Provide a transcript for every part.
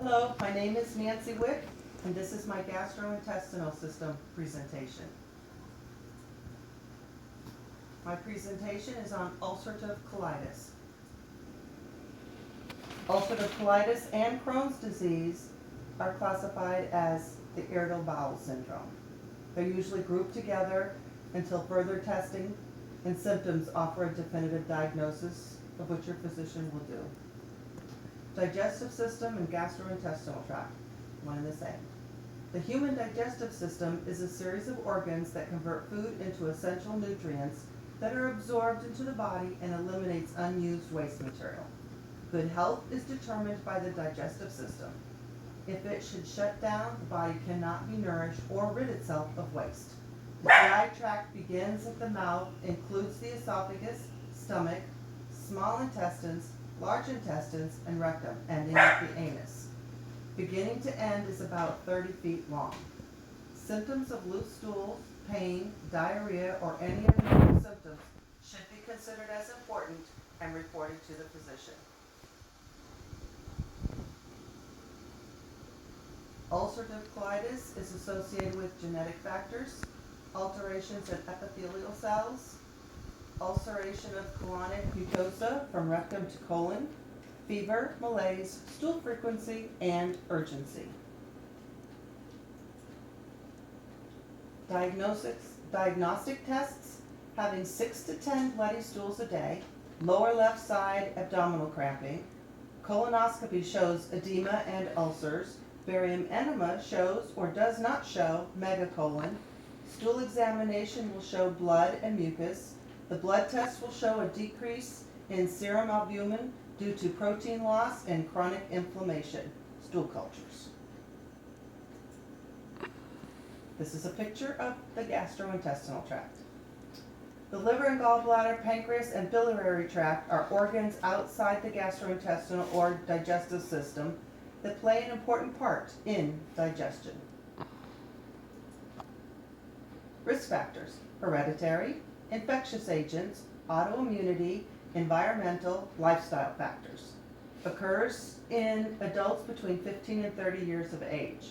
Hello, my name is Nancy Wick, and this is my gastrointestinal system presentation. My presentation is on ulcerative colitis. Ulcerative colitis and Crohn's disease are classified as the irritable bowel syndrome. They're usually grouped together until further testing and symptoms offer a definitive diagnosis of which your physician will do. Digestive system and gastrointestinal tract, one and the same. The human digestive system is a series of organs that convert food into essential nutrients that are absorbed into the body and eliminates unused waste material. Good health is determined by the digestive system. If it should shut down, the body cannot be nourished or rid itself of waste. The GI tract begins at the mouth, includes the esophagus, stomach, small intestines, large intestines, and rectum, ending at the anus. Beginning to end is about 30 feet long. Symptoms of loose stools, pain, diarrhea, or any of the other symptoms should be considered as important and reported to the physician. Ulcerative colitis is associated with genetic factors, alterations in epithelial cells, ulceration of colonic mucosa from rectum to colon, fever, malaise, stool frequency, and urgency. Diagnostic tests: having 6 to 10 bloody stools a day, lower left side abdominal cramping, colonoscopy shows edema and ulcers, barium enema shows or does not show megacolon, stool examination will show blood and mucus. The blood test will show a decrease in serum albumin due to protein loss and chronic inflammation, stool cultures. This is a picture of the gastrointestinal tract. The liver and gallbladder, pancreas, and biliary tract are organs outside the gastrointestinal or digestive system that play an important part in digestion. Risk factors: hereditary, infectious agents, autoimmunity, environmental, lifestyle factors. Occurs in adults between 15 and 30 years of age.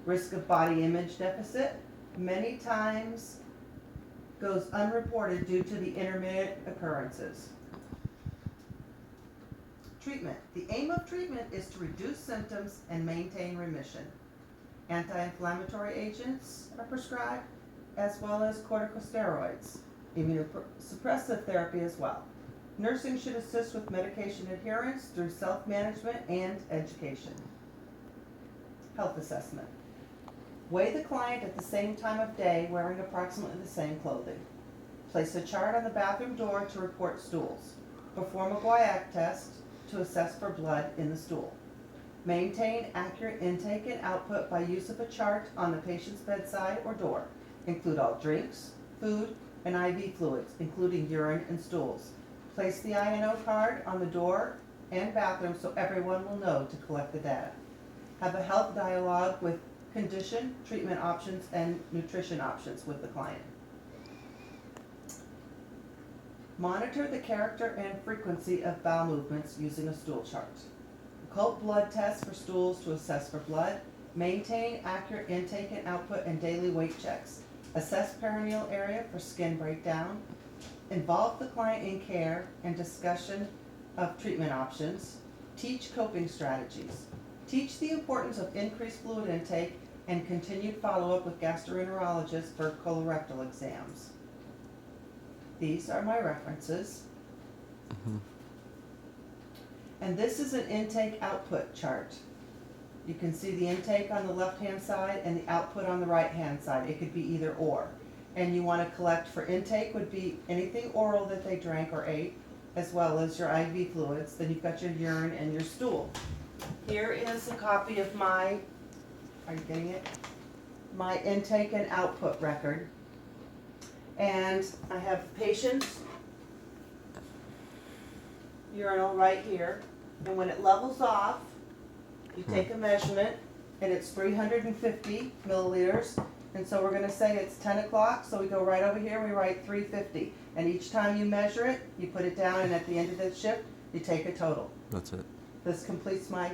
Risk of body image deficit many times goes unreported due to the intermittent occurrences. Treatment. The aim of treatment is to reduce symptoms and maintain remission. Anti-inflammatory agents are prescribed, as well as corticosteroids, immunosuppressive therapy as well. Nursing should assist with medication adherence through self-management and education. Health assessment. Weigh the client at the same time of day wearing approximately the same clothing. Place a chart on the bathroom door to report stools. Perform a Guaiac test to assess for blood in the stool. Maintain accurate intake and output by use of a chart on the patient's bedside or door. Include all drinks, food, and IV fluids, including urine and stools. Place the INO card on the door and bathroom so everyone will know to collect the data. Have a health dialogue with condition, treatment options, and nutrition options with the client. Monitor the character and frequency of bowel movements using a stool chart. Occult blood tests for stools to assess for blood. Maintain accurate intake and output and daily weight checks. Assess perineal area for skin breakdown. Involve the client in care and discussion of treatment options. Teach coping strategies. Teach the importance of increased fluid intake and continued follow-up with gastroenterologists for colorectal exams. These are my references. And this is an intake-output chart. You can see the intake on the left-hand side and the output on the right-hand side. It could be either or. And you want to collect for intake would be anything oral that they drank or ate, as well as your IV fluids. Then you've got your urine and your stool. Here is a copy of my, are you getting it? My intake and output record. And I have patients' urinal right here. And when it levels off, you take a measurement, and it's 350 milliliters. And so we're going to say it's 10 o'clock, so we go right over here, we write 350. And each time you measure it, you put it down, and at the end of the shift, you take a total. That's it. This completes my